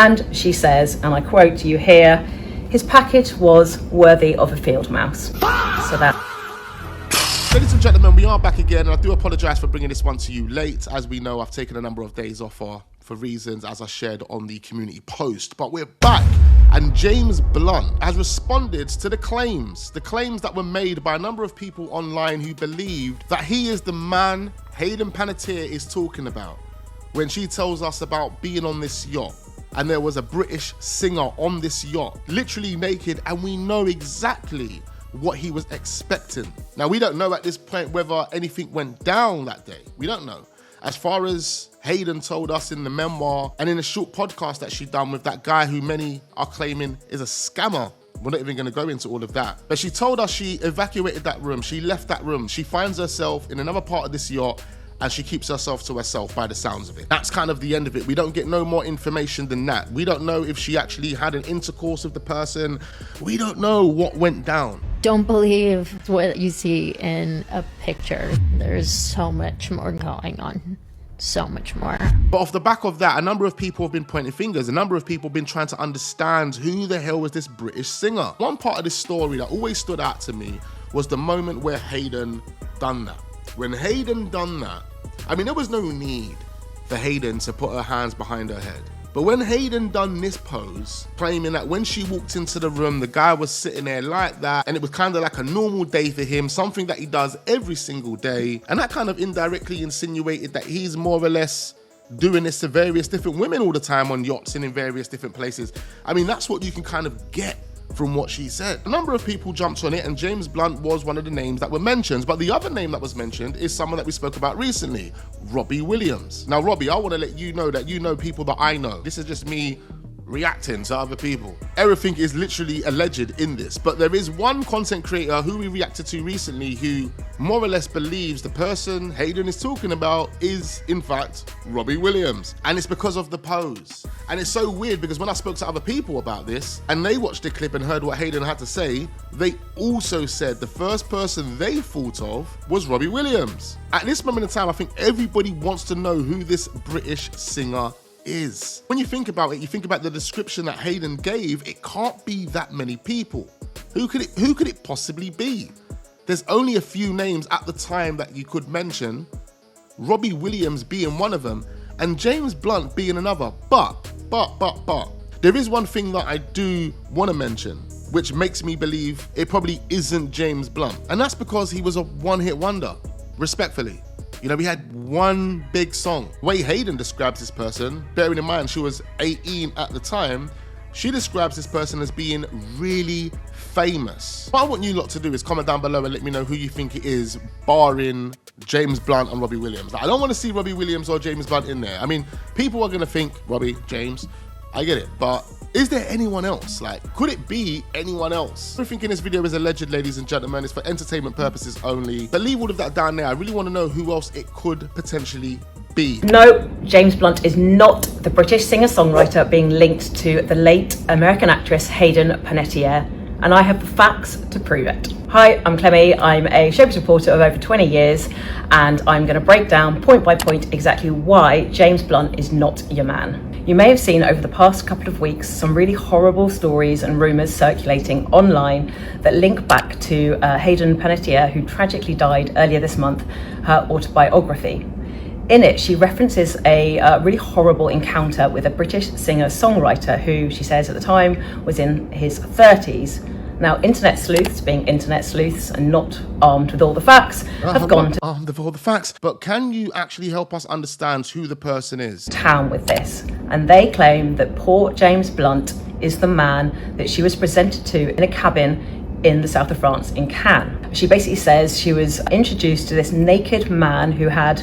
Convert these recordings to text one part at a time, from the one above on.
And she says, and I quote you here, his package was worthy of a field mouse. So that... Ladies and gentlemen, we are back again, and I do apologise for bringing this one to you late. As we know, I've taken a number of days off for reasons as I shared on the community post. But we're back, and James Blunt has responded to the claims that were made by a number of people online who believed that he is the man Hayden Panettiere is talking about when she tells us about being on this yacht. And there was a British singer on this yacht, literally naked, and we know exactly what he was expecting. Now, we don't know at this point whether anything went down that day. We don't know. As far as Hayden told us in the memoir and in a short podcast that she done with that guy who many are claiming is a scammer. We're not even going to go into all of that. But she told us she evacuated that room. She left that room. She finds herself in another part of this yacht, and she keeps herself to herself by the sounds of it. That's kind of the end of it. We don't get no more information than that. We don't know if she actually had an intercourse with the person. We don't know what went down. Don't believe what you see in a picture. There's so much more going on. So much more. But off the back of that, a number of people have been pointing fingers. A number of people have been trying to understand who the hell was this British singer. One part of this story that always stood out to me was the moment where Hayden done that. When Hayden done that, I mean, there was no need for Hayden to put her hands behind her head. But when Hayden done this pose, claiming that when she walked into the room, the guy was sitting there like that, and it was kind of like a normal day for him, something that he does every single day. And that kind of indirectly insinuated that he's more or less doing this to various different women all the time on yachts and in various different places. I mean, that's what you can kind of get from what she said. A number of people jumped on it, and James Blunt was one of the names that were mentioned. But the other name that was mentioned is someone that we spoke about recently, Robbie Williams. Now, Robbie, I want to let you know that you know people that I know. This is just me reacting to other people. Everything is literally alleged in this, but there is one content creator who we reacted to recently who more or less believes the person Hayden is talking about is in fact Robbie Williams, and it's because of the pose. And it's so weird because when I spoke to other people about this and they watched the clip and heard what Hayden had to say, they also said the first person they thought of was Robbie Williams. At this moment in time, I think everybody wants to know who this British singer is. When you think about it, you think about the description that Hayden gave, it can't be that many people. Who could it possibly be? There's only a few names at the time that you could mention, Robbie Williams being one of them, and James Blunt being another. But, there is one thing that I do want to mention, which makes me believe it probably isn't James Blunt. And that's because he was a one-hit wonder, respectfully. You know, we had one big song. The way Hayden describes this person, bearing in mind she was 18 at the time, she describes this person as being really famous. What I want you lot to do is comment down below and let me know who you think it is, barring James Blunt and Robbie Williams. I don't want to see Robbie Williams or James Blunt in there. I mean, people are going to think Robbie, James, I get it, but is there anyone else? Like, could it be anyone else? Everything in this video is alleged, ladies and gentlemen. It's for entertainment purposes only. But leave all of that down there. I really want to know who else it could potentially be. No, James Blunt is not the British singer-songwriter being linked to the late American actress Hayden Panettiere, and I have the facts to prove it. Hi, I'm Clemmy. I'm a showbiz reporter of over 20 years, and I'm going to break down point by point exactly why James Blunt is not your man. You may have seen over the past couple of weeks some really horrible stories and rumours circulating online that link back to Hayden Panettiere, who tragically died earlier this month, her autobiography. In it, she references a really horrible encounter with a British singer-songwriter who, she says at the time, was in his 30s. Now, internet sleuths, being internet sleuths and not armed with all the facts, have gone to armed with all the facts. But can you actually help us understand who the person is? Town with this, and they claim that poor James Blunt is the man that she was presented to in a cabin in the south of France, in Cannes. She basically says she was introduced to this naked man who had,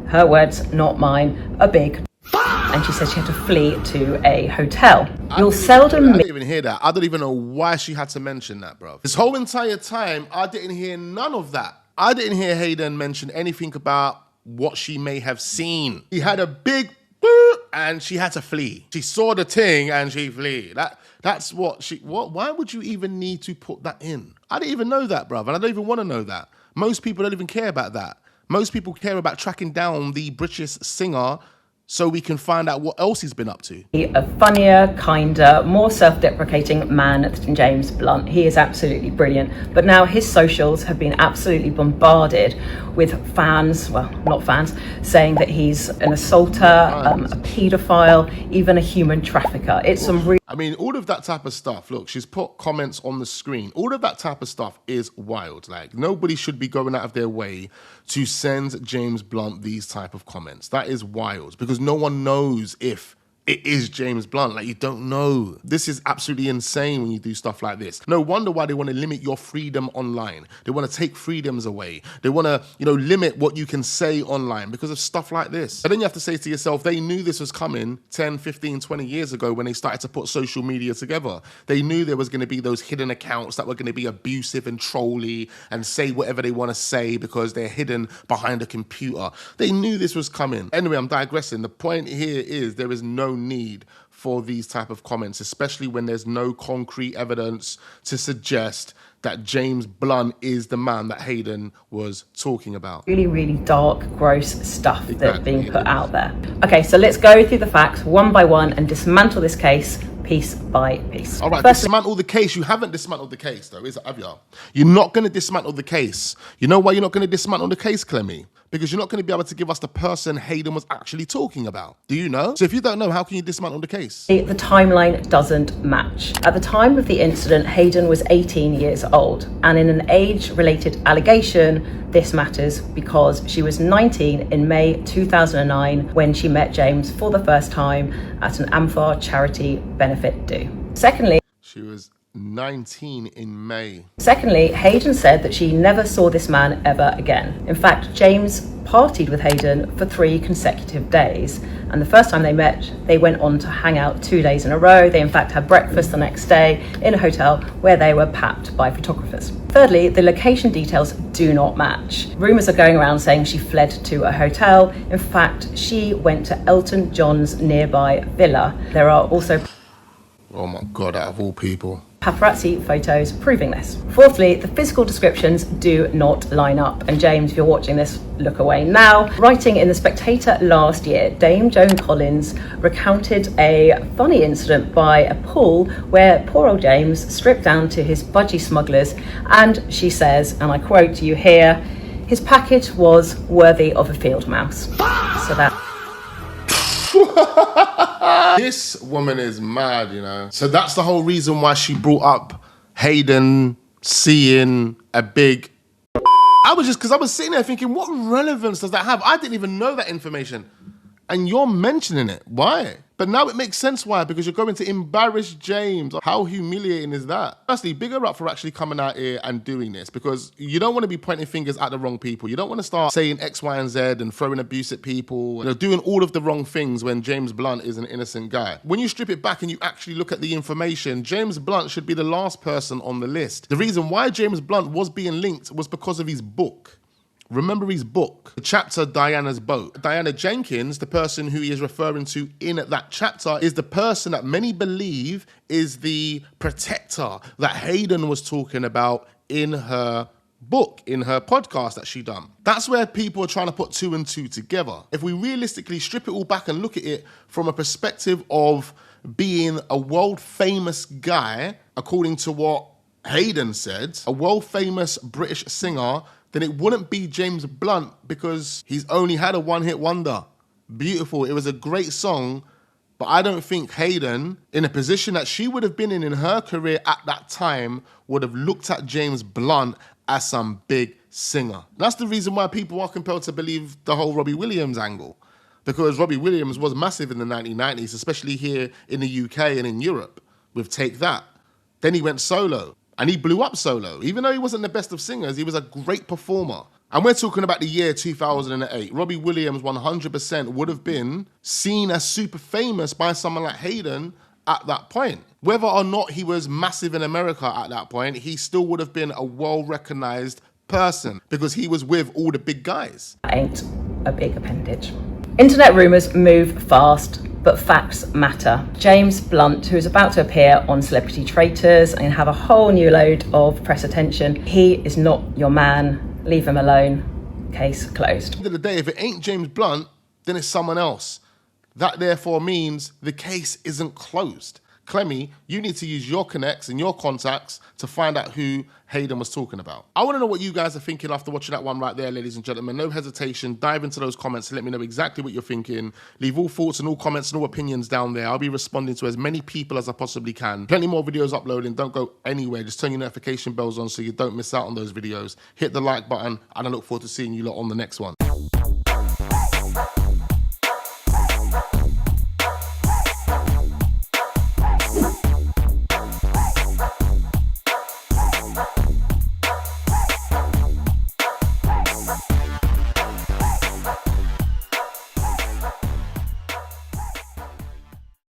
her words, not mine, a big. And she said she had to flee to a hotel. You'll seldom... I didn't even hear that. I don't even know why she had to mention that, bro. This whole entire time, I didn't hear none of that. I didn't hear Hayden mention anything about what she may have seen. He had a big boop and she had to flee. She saw the thing and she flee. That's what she... Why would you even need to put that in? I didn't even know that, bruv, and I don't even want to know that. Most people don't even care about that. Most people care about tracking down the British singer, so we can find out what else he's been up to. A funnier, kinder, more self-deprecating man than James Blunt. He is absolutely brilliant. But now his socials have been absolutely bombarded with fans, well, not fans, saying that he's an assaulter, a paedophile, even a human trafficker. It's some really... I mean, all of that type of stuff, look, she's put comments on the screen. All of that type of stuff is wild. Like, nobody should be going out of their way to send James Blunt these type of comments. That is wild, because no one knows if it is James Blunt. Like, you don't know. This is absolutely insane when you do stuff like this. No wonder why they want to limit your freedom online. They want to take freedoms away. They want to, limit what you can say online because of stuff like this. And then you have to say to yourself, they knew this was coming 10, 15, 20 years ago when they started to put social media together. They knew there was going to be those hidden accounts that were going to be abusive and trolly and say whatever they want to say because they're hidden behind a computer. They knew this was coming. Anyway, I'm digressing. The point here is there is no need for these type of comments, especially when there's no concrete evidence to suggest that James Blunt is the man that Hayden was talking about. Really, really dark, gross stuff that's being put out there. Okay, so let's go through the facts one by one and dismantle this case piece by piece. All right, dismantle the case. You haven't dismantled the case, though, have you? You're not going to dismantle the case. You know why you're not going to dismantle the case, Clemmy? Because you're not going to be able to give us the person Hayden was actually talking about. Do you know? So if you don't know, how can you dismantle the case? The timeline doesn't match. At the time of the incident, Hayden was 18 years old. And in an age-related allegation, this matters because she was 19 in May 2009 when she met James for the first time at an Amphar charity benefit do. Secondly, she was 19 in May. Secondly, Hayden said that she never saw this man ever again. In fact, James partied with Hayden for 3 consecutive days. And the first time they met, they went on to hang out 2 days in a row. They in fact had breakfast the next day in a hotel where they were papped by photographers. Thirdly, the location details do not match. Rumours are going around saying she fled to a hotel. In fact, she went to Elton John's nearby villa. There are also... Oh my God, out of all people. Paparazzi photos proving this. Fourthly, the physical descriptions do not line up. And James, if you're watching this, look away now. Writing in The Spectator last year, Dame Joan Collins recounted a funny incident by a pool where poor old James stripped down to his budgie smugglers. And she says, and I quote you here, his package was worthy of a field mouse. So that... This woman is mad, So that's the whole reason why she brought up Hayden seeing a big... because I was sitting there thinking, what relevance does that have? I didn't even know that information. And you're mentioning it. Why? But now it makes sense why, because you're going to embarrass James. How humiliating is that? Firstly, big her up for actually coming out here and doing this, because you don't want to be pointing fingers at the wrong people. You don't want to start saying X, Y, and Z and throwing abuse at people, doing all of the wrong things when James Blunt is an innocent guy. When you strip it back and you actually look at the information, James Blunt should be the last person on the list. The reason why James Blunt was being linked was because of his book. Remember his book, the chapter Diana's Boat. Diana Jenkins, the person who he is referring to in that chapter, is the person that many believe is the protector that Hayden was talking about in her book, in her podcast that she done. That's where people are trying to put 2 and 2 together. If we realistically strip it all back and look at it from a perspective of being a world famous guy, according to what Hayden said, a world famous British singer, then it wouldn't be James Blunt because he's only had a one-hit wonder. Beautiful. It was a great song, but I don't think Hayden, in a position that she would have been in her career at that time, would have looked at James Blunt as some big singer. That's the reason why people are compelled to believe the whole Robbie Williams angle, because Robbie Williams was massive in the 1990s, especially here in the UK and in Europe with Take That. Then he went solo. And he blew up solo. Even though he wasn't the best of singers, he was a great performer. And we're talking about the year 2008. Robbie Williams 100% would have been seen as super famous by someone like Hayden at that point. Whether or not he was massive in America at that point, he still would have been a well-recognized person because he was with all the big guys. Ain't a big appendage. Internet rumours move fast, but facts matter. James Blunt, who is about to appear on Celebrity Traitors and have a whole new load of press attention, he is not your man. Leave him alone. Case closed. At the end of the day, if it ain't James Blunt, then it's someone else. That therefore means the case isn't closed. Clemmy, you need to use your connects and your contacts to find out who Hayden was talking about. I want to know what you guys are thinking after watching that one right there, ladies and gentlemen. No hesitation, dive into those comments and let me know exactly what you're thinking. Leave all thoughts and all comments and all opinions down there. I'll be responding to as many people as I possibly can. Plenty more videos uploading. Don't go anywhere. Just turn your notification bells on so you don't miss out on those videos. Hit the like button, and I look forward to seeing you lot on the next one.